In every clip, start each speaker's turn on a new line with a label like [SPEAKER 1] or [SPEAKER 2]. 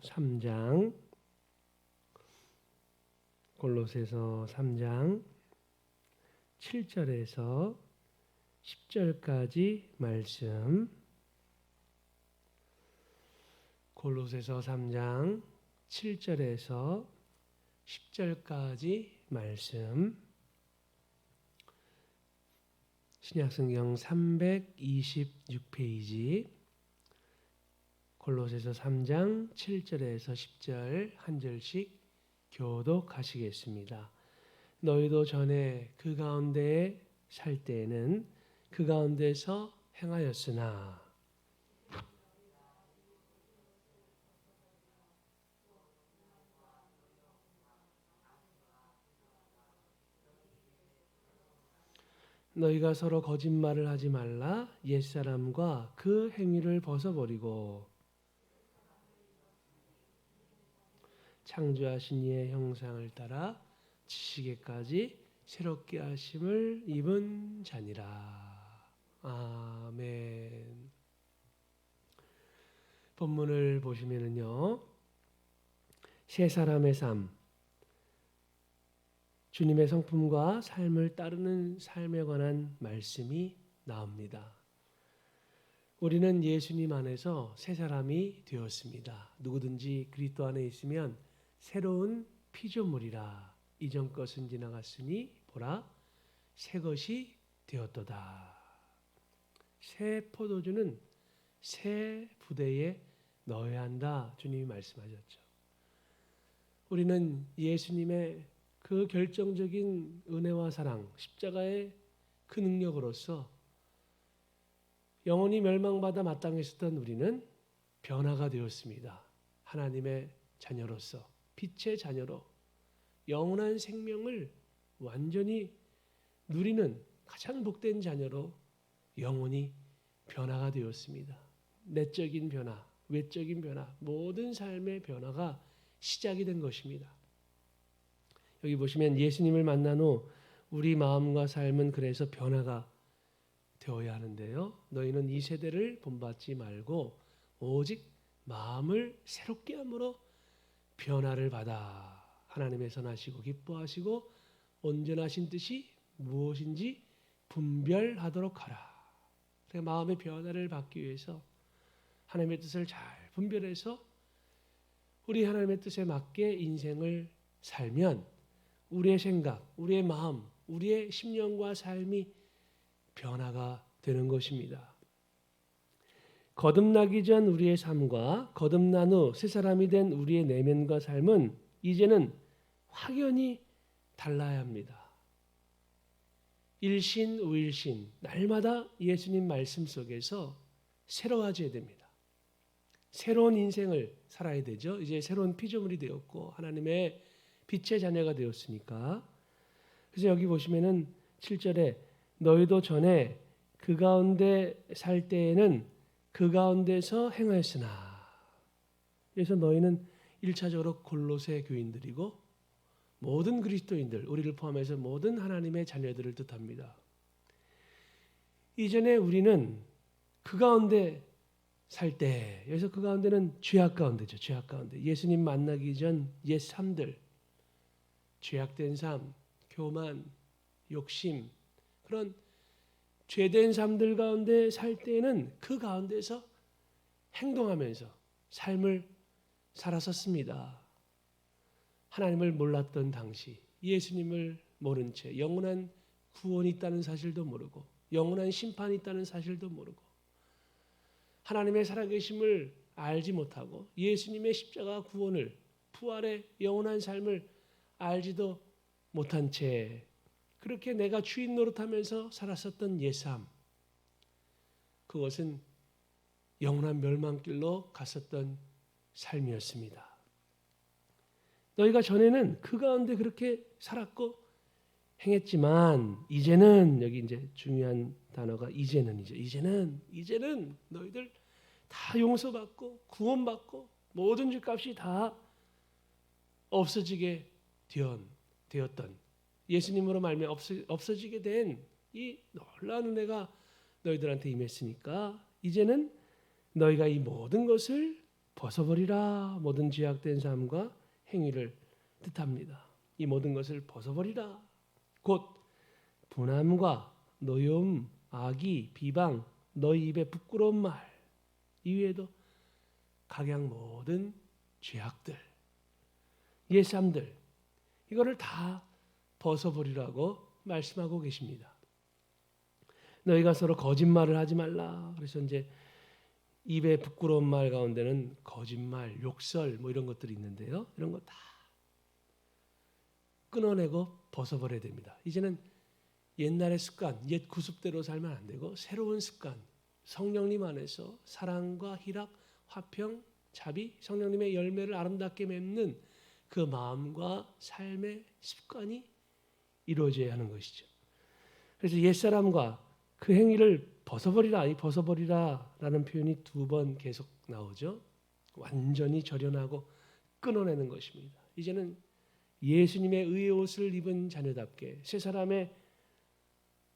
[SPEAKER 1] 3장 골로새서 3장 7절에서 10절까지 말씀. 골로새서 3장 7절에서 10절까지 말씀. 신약성경 326페이지 골로새서 3장 7절에서 10절 한 절씩 교독하시겠습니다. 너희도 전에 그 가운데에 살 때에는 그 가운데서 행하였으나 너희가 서로 거짓말을 하지 말라. 옛사람과 그 행위를 벗어버리고 창조하신 이의 형상을 따라 지식에까지 새롭게 하심을 입은 자니라. 아멘. 본문을 보시면은요, 세 사람의 삶, 주님의 성품과 삶을 따르는 삶에 관한 말씀이 나옵니다. 우리는 예수님 안에서 새 사람이 되었습니다. 누구든지 그리스도 안에 있으면 새로운 피조물이라. 이전 것은 지나갔으니 보라 새 것이 되었도다. 새 포도주는 새 부대에 넣어야 한다. 주님이 말씀하셨죠. 우리는 예수님의 그 결정적인 은혜와 사랑, 십자가의 그 능력으로서 영원히 멸망받아 마땅했었던 우리는 변화가 되었습니다. 하나님의 자녀로서, 빛의 자녀로 영원한 생명을 완전히 누리는 가장 복된 자녀로 영원히 변화가 되었습니다. 내적인 변화, 외적인 변화, 모든 삶의 변화가 시작이 된 것입니다. 여기 보시면 예수님을 만난 후 우리 마음과 삶은 그래서 변화가 되어야 하는데요. 너희는 이 세대를 본받지 말고 오직 마음을 새롭게 함으로 변화를 받아 하나님의 선하시고 기뻐하시고 온전하신 뜻이 무엇인지 분별하도록 하라. 그러니까 마음의 변화를 받기 위해서 하나님의 뜻을 잘 분별해서 우리 하나님의 뜻에 맞게 인생을 살면 우리의 생각, 우리의 마음, 우리의 심령과 삶이 변화가 되는 것입니다. 거듭나기 전 우리의 삶과 거듭난 후 새 사람이 된 우리의 내면과 삶은 이제는 확연히 달라야 합니다. 일신 우일신 날마다 예수님 말씀 속에서 새로워져야 됩니다. 새로운 인생을 살아야 되죠. 이제 새로운 피조물이 되었고 하나님의 빛의 자녀가 되었으니까. 그래서 여기 보시면은 7절에 너희도 전에 그 가운데 살 때에는 그 가운데서 행하였으나. 그래서 너희는 1차적으로 골로새 교인들이고 모든 그리스도인들, 우리를 포함해서 모든 하나님의 자녀들을 뜻합니다. 이전에 우리는 그 가운데 살 때, 여기서 그 가운데는 죄악 가운데죠. 죄악 가운데. 예수님 만나기 전 옛 삶들, 죄악된 삶, 교만, 욕심, 그런 죄된 삶들 가운데 살 때에는 그 가운데서 행동하면서 삶을 살았었습니다. 하나님을 몰랐던 당시, 예수님을 모른 채 영원한 구원이 있다는 사실도 모르고 영원한 심판이 있다는 사실도 모르고 하나님의 살아계심을 알지 못하고 예수님의 십자가 구원을, 부활의 영원한 삶을 알지도 못한 채 그렇게 내가 주인 노릇하면서 살았었던 옛삶, 그것은 영원한 멸망길로 갔었던 삶이었습니다. 너희가 전에는 그 가운데 그렇게 살았고 행했지만 이제는, 여기 이제 중요한 단어가 이제는 너희들 다 용서받고 구원받고 모든 죄값이 다 없어지게 되었던, 예수님으로 말미암아 없어지게 된 이 놀라운 은혜가 너희들한테 임했으니까 이제는 너희가 이 모든 것을 벗어버리라. 모든 죄악된 삶과 행위를 뜻합니다. 이 모든 것을 벗어버리라. 곧 분함과 노여움, 악의, 비방, 너희 입에 부끄러운 말 이외에도 각양 모든 죄악들, 옛삶들 이거를 다 벗어버리라고 말씀하고 계십니다. 너희가 서로 거짓말을 하지 말라. 그래서 이제 입에 부끄러운 말 가운데는 거짓말, 욕설 뭐 이런 것들이 있는데요. 이런 거 다 끊어내고 벗어버려야 됩니다. 이제는 옛날의 습관, 옛 구습대로 살면 안 되고 새로운 습관, 성령님 안에서 사랑과 희락, 화평, 자비, 성령님의 열매를 아름답게 맺는 그 마음과 삶의 습관이 이루어져야 하는 것이죠. 그래서 옛사람과 그 행위를 벗어버리라, 이 벗어버리라라는 표현이 2번 계속 나오죠. 완전히 절연하고 끊어내는 것입니다. 이제는 예수님의 의의 옷을 입은 자녀답게 새 사람의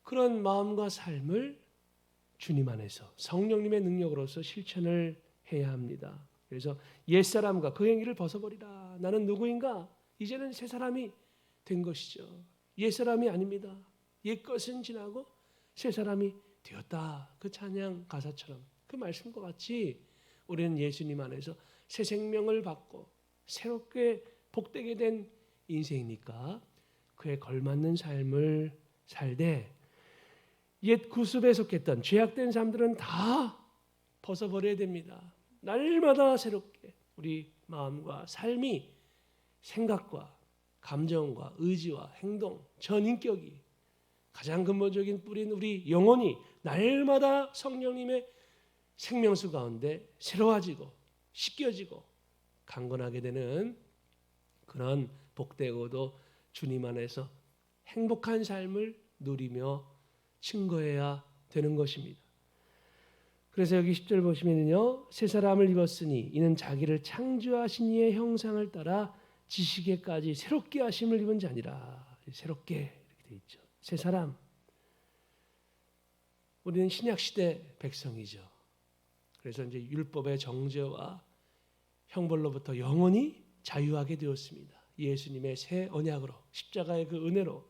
[SPEAKER 1] 그런 마음과 삶을 주님 안에서 성령님의 능력으로서 실천을 해야 합니다. 그래서 옛사람과 그 행위를 벗어버리라. 나는 누구인가? 이제는 새 사람이 된 것이죠. 옛사람이 아닙니다. 옛것은 지나고 새 사람이 되었다. 그 찬양 가사처럼 그 말씀과 같이 우리는 예수님 안에서 새 생명을 받고 새롭게 복되게 된 인생이니까 그에 걸맞는 삶을 살되 옛 구습에 속했던 죄악된 삶들은 다 벗어버려야 됩니다. 날마다 새롭게 우리 마음과 삶이 생각과 감정과 의지와 행동, 전인격이 가장 근본적인 뿌리인 우리 영혼이 날마다 성령님의 생명수 가운데 새로워지고 씻겨지고 강건하게 되는 그런 복되고도 주님 안에서 행복한 삶을 누리며 증거해야 되는 것입니다. 그래서 여기 10절 보시면요. 새 사람을 입었으니 이는 자기를 창조하신 이의 형상을 따라 지식에까지 새롭게 하심을 입은 자니라. 새롭게 이렇게 돼 있죠. 새 사람. 우리는 신약 시대 백성이죠. 그래서 이제 율법의 정죄와 형벌로부터 영원히 자유하게 되었습니다. 예수님의 새 언약으로 십자가의 그 은혜로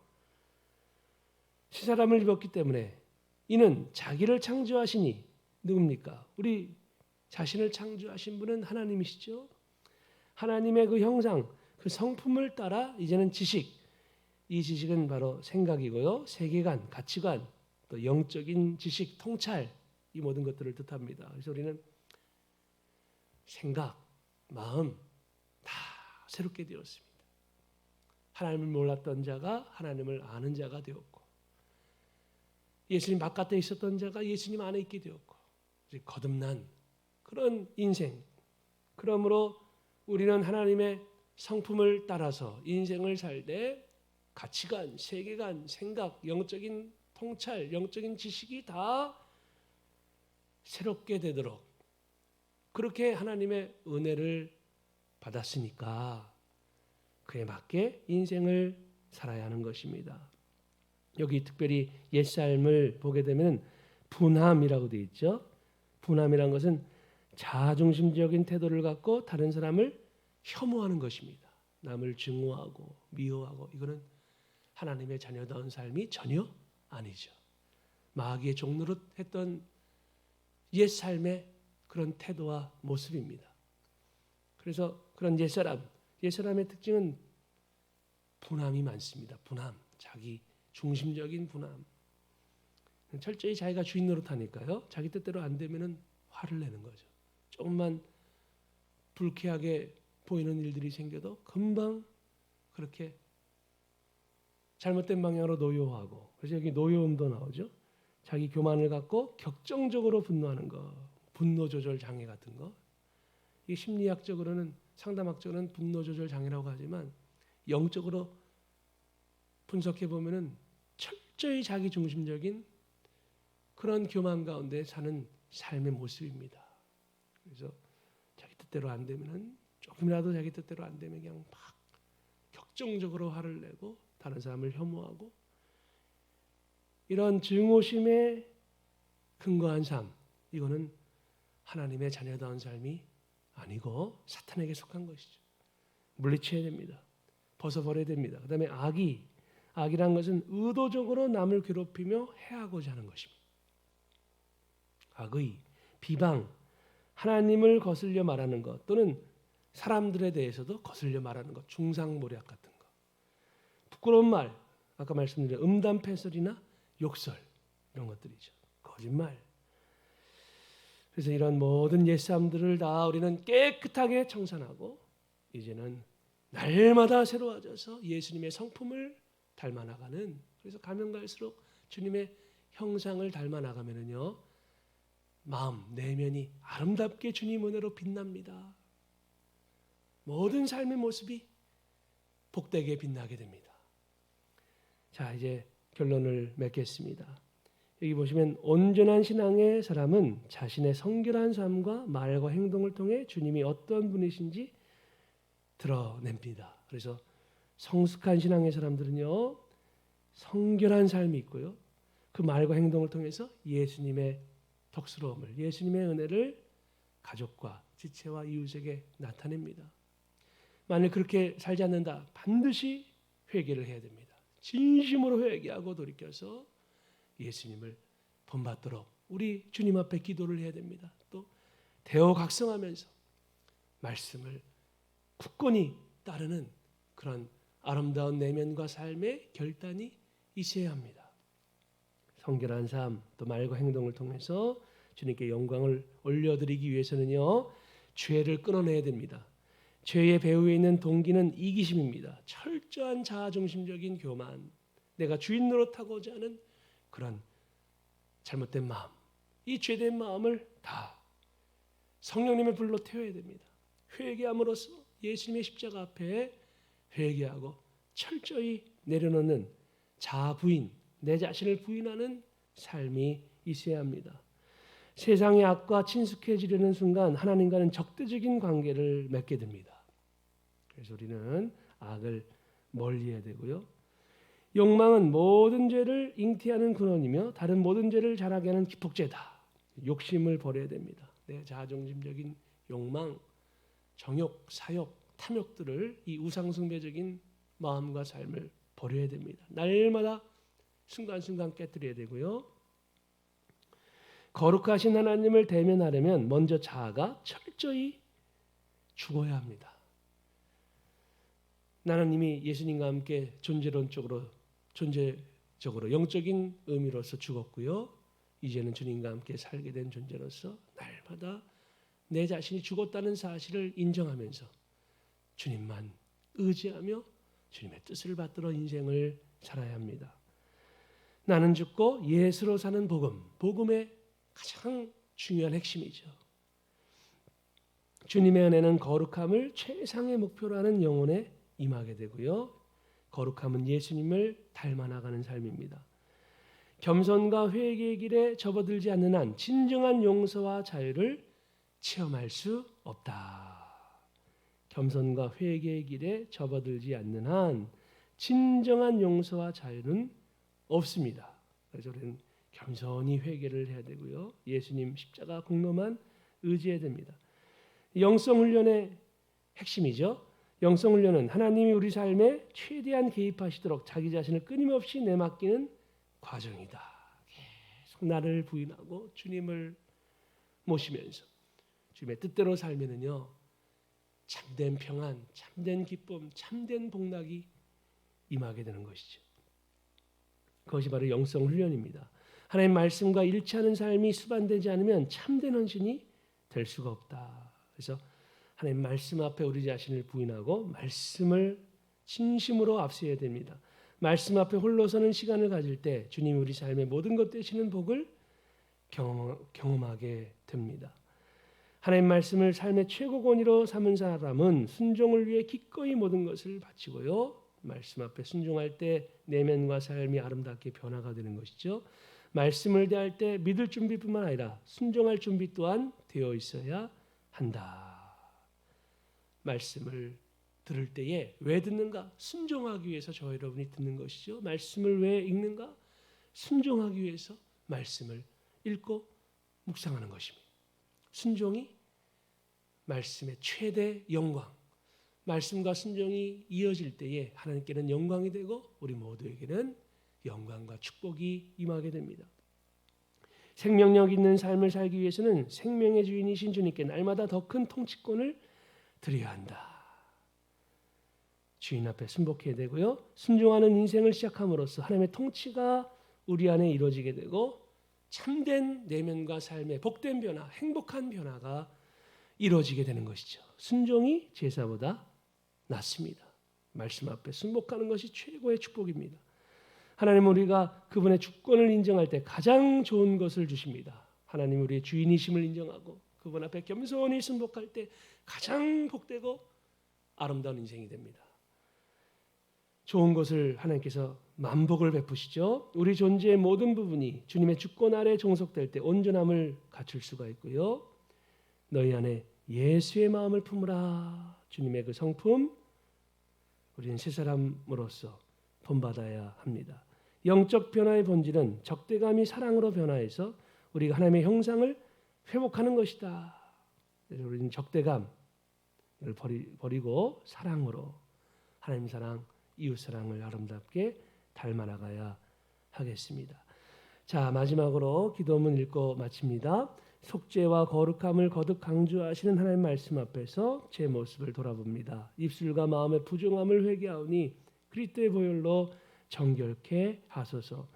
[SPEAKER 1] 새 사람을 입었기 때문에 이는 자기를 창조하시니 누굽니까? 우리 자신을 창조하신 분은 하나님이시죠. 하나님의 그 형상, 그 성품을 따라 이제는 지식, 이 지식은 바로 생각이고요. 세계관, 가치관, 또 영적인 지식, 통찰 이 모든 것들을 뜻합니다. 그래서 우리는 생각, 마음 다 새롭게 되었습니다. 하나님을 몰랐던 자가 하나님을 아는 자가 되었고 예수님 바깥에 있었던 자가 예수님 안에 있게 되었고 이제 거듭난 그런 인생. 그러므로 우리는 하나님의 성품을 따라서 인생을 살되 가치관, 세계관, 생각, 영적인 통찰, 영적인 지식이 다 새롭게 되도록 그렇게 하나님의 은혜를 받았으니까 그에 맞게 인생을 살아야 하는 것입니다. 여기 특별히 옛삶을 보게 되면 분함이라고 되어 있죠. 분함이란 것은 자아중심적인 태도를 갖고 다른 사람을 혐오하는 것입니다. 남을 증오하고 미워하고 이거는 하나님의 자녀다운 삶이 전혀 아니죠. 마귀의 종노릇 했던 옛삶의 그런 태도와 모습입니다. 그래서 그런 옛사람의 특징은 분함이 많습니다. 분함, 자기 중심적인 분함. 철저히 자기가 주인 노릇하니까요. 자기 뜻대로 안 되면은 화를 내는 거죠. 조금만 불쾌하게 보이는 일들이 생겨도 금방 그렇게 잘못된 방향으로 노여워하고. 그래서 여기 노여움도 나오죠. 자기 교만을 갖고 격정적으로 분노하는 거. 분노 조절 장애 같은 거. 이게 심리학적으로는 상담학적으로는 분노 조절 장애라고 하지만 영적으로 분석해 보면은 철저히 자기 중심적인 그런 교만 가운데 사는 삶의 모습입니다. 그래서 자기 뜻대로 안 되면은 조금이라도 자기 뜻대로 안 되면 그냥 막 격정적으로 화를 내고 다른 사람을 혐오하고 이런 증오심에 근거한 삶 이거는 하나님의 자녀다운 삶이 아니고 사탄에게 속한 것이죠. 물리쳐야 됩니다. 벗어버려야 됩니다. 그 다음에 악이란 것은 의도적으로 남을 괴롭히며 해하고자 하는 것입니다. 악의, 비방, 하나님을 거슬려 말하는 것 또는 사람들에 대해서도 거슬려 말하는 것, 중상모략 같은 것, 부끄러운 말, 아까 말씀드린 음담패설이나 욕설 이런 것들이죠. 거짓말. 그래서 이런 모든 옛사람들을 다 우리는 깨끗하게 청산하고 이제는 날마다 새로워져서 예수님의 성품을 닮아나가는, 그래서 가면 갈수록 주님의 형상을 닮아나가면은요 마음, 내면이 아름답게 주님 은혜로 빛납니다. 모든 삶의 모습이 복되게 빛나게 됩니다. 자, 이제 결론을 맺겠습니다. 여기 보시면 온전한 신앙의 사람은 자신의 성결한 삶과 말과 행동을 통해 주님이 어떤 분이신지 드러냅니다. 그래서 성숙한 신앙의 사람들은요 성결한 삶이 있고요, 그 말과 행동을 통해서 예수님의 덕스러움을, 예수님의 은혜를 가족과 지체와 이웃에게 나타냅니다. 만일 그렇게 살지 않는다, 반드시 회개를 해야 됩니다. 진심으로 회개하고 돌이켜서 예수님을 본받도록 우리 주님 앞에 기도를 해야 됩니다. 또 대어각성하면서 말씀을 굳건히 따르는 그런 아름다운 내면과 삶의 결단이 있어야 합니다. 성결한 삶, 또 말과 행동을 통해서 주님께 영광을 올려드리기 위해서는요 죄를 끊어내야 됩니다. 죄의 배후에 있는 동기는 이기심입니다. 철저한 자아중심적인 교만, 내가 주인 노릇하고자 하는 그런 잘못된 마음, 이 죄된 마음을 다 성령님의 불로 태워야 됩니다. 회개함으로써 예수님의 십자가 앞에 회개하고 철저히 내려놓는 자아 부인, 내 자신을 부인하는 삶이 있어야 합니다. 세상의 악과 친숙해지려는 순간 하나님과는 적대적인 관계를 맺게 됩니다. 그래서 우리는 악을 멀리해야 되고요. 욕망은 모든 죄를 잉태하는 근원이며 다른 모든 죄를 자라게 하는 기폭제다. 욕심을 버려야 됩니다. 내 자아중심적인 욕망, 정욕, 사욕, 탐욕들을, 이 우상숭배적인 마음과 삶을 버려야 됩니다. 날마다 순간순간 깨뜨려야 되고요. 거룩하신 하나님을 대면하려면 먼저 자아가 철저히 죽어야 합니다. 나는 이미 예수님과 함께 존재적으로 영적인 의미로서 죽었고요. 이제는 주님과 함께 살게 된 존재로서 날마다 내 자신이 죽었다는 사실을 인정하면서 주님만 의지하며 주님의 뜻을 받들어 인생을 살아야 합니다. 나는 죽고 예수로 사는 복음, 복음의 가장 중요한 핵심이죠. 주님의 은혜는 거룩함을 최상의 목표로 하는 영혼에 임하게 되고요. 거룩함은 예수님을 닮아나가는 삶입니다. 겸손과 회개의 길에 접어들지 않는 한 진정한 용서와 자유를 체험할 수 없다. 겸손과 회개의 길에 접어들지 않는 한 진정한 용서와 자유는 없습니다. 그래서 우리는 겸손히 회개를 해야 되고요. 예수님 십자가 공로만 의지해야 됩니다. 영성 훈련의 핵심이죠. 영성 훈련은 하나님이 우리 삶에 최대한 개입하시도록 자기 자신을 끊임없이 내맡기는 과정이다. 계속 나를 부인하고 주님을 모시면서 주님의 뜻대로 살면은요 참된 평안, 참된 기쁨, 참된 복락이 임하게 되는 것이죠. 그것이 바로 영성 훈련입니다. 하나님 말씀과 일치하는 삶이 수반되지 않으면 참된 헌신이 될 수가 없다. 그래서 하나님 말씀 앞에 우리 자신을 부인하고 말씀을 진심으로 앞세워야 됩니다. 말씀 앞에 홀로 서는 시간을 가질 때 주님이 우리 삶의 모든 것 되시는 복을 경험하게 됩니다. 하나님 말씀을 삶의 최고 권위로 삼은 사람은 순종을 위해 기꺼이 모든 것을 바치고요. 말씀 앞에 순종할 때 내면과 삶이 아름답게 변화가 되는 것이죠. 말씀을 대할 때 믿을 준비뿐만 아니라 순종할 준비 또한 되어 있어야 한다. 말씀을 들을 때에 왜 듣는가? 순종하기 위해서 저 여러분이 듣는 것이죠. 말씀을 왜 읽는가? 순종하기 위해서 말씀을 읽고 묵상하는 것입니다. 순종이 말씀의 최대 영광, 말씀과 순종이 이어질 때에 하나님께는 영광이 되고 우리 모두에게는 영광과 축복이 임하게 됩니다. 생명력 있는 삶을 살기 위해서는 생명의 주인이신 주님께 날마다 더 큰 통치권을 드려야 한다. 주인 앞에 순복해야 되고요. 순종하는 인생을 시작함으로써 하나님의 통치가 우리 안에 이루어지게 되고 참된 내면과 삶의 복된 변화, 행복한 변화가 이루어지게 되는 것이죠. 순종이 제사보다 낫습니다. 말씀 앞에 순복하는 것이 최고의 축복입니다. 하나님은 우리가 그분의 주권을 인정할 때 가장 좋은 것을 주십니다. 하나님 우리의 주인이심을 인정하고 그분 앞에 겸손히 순복할 때 가장 복되고 아름다운 인생이 됩니다. 좋은 것을 하나님께서 만복을 베푸시죠. 우리 존재의 모든 부분이 주님의 주권 아래 종속될 때 온전함을 갖출 수가 있고요. 너희 안에 예수의 마음을 품으라. 주님의 그 성품 우리는 새 사람으로서 본받아야 합니다. 영적 변화의 본질은 적대감이 사랑으로 변화해서 우리가 하나님의 형상을 회복하는 것이다. 그래서 우리는 적대감을 버리고 사랑으로 하나님 사랑, 이웃 사랑을 아름답게 닮아나가야 하겠습니다. 자, 마지막으로 기도문 읽고 마칩니다. 속죄와 거룩함을 거듭 강조하시는 하나님 말씀 앞에서 제 모습을 돌아봅니다. 입술과 마음의 부정함을 회개하오니 그리스도의 보혈로 정결케 하소서.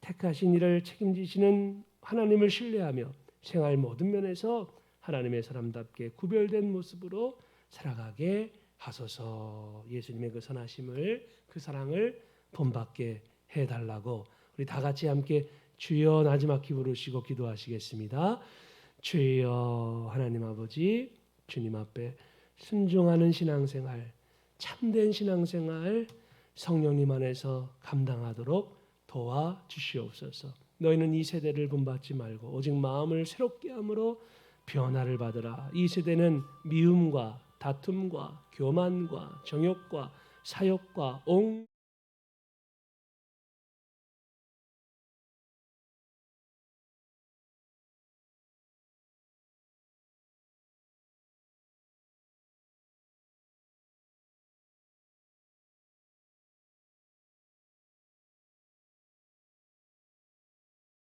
[SPEAKER 1] 택하신 이를 책임지시는 하나님을 신뢰하며 생활 모든 면에서 하나님의 사람답게 구별된 모습으로 살아가게 하소서. 예수님의 그 선하심을, 그 사랑을 본받게 해달라고 우리 다 같이 함께 주여 나지막히 부르시고 기도하시겠습니다. 주여 하나님 아버지, 주님 앞에 순종하는 신앙생활, 참된 신앙생활 성령님 안에서 감당하도록 도와주시옵소서. 너희는 이 세대를 본받지 말고 오직 마음을 새롭게 함으로 변화를 받으라. 이 세대는 미움과 다툼과 교만과 정욕과 사욕과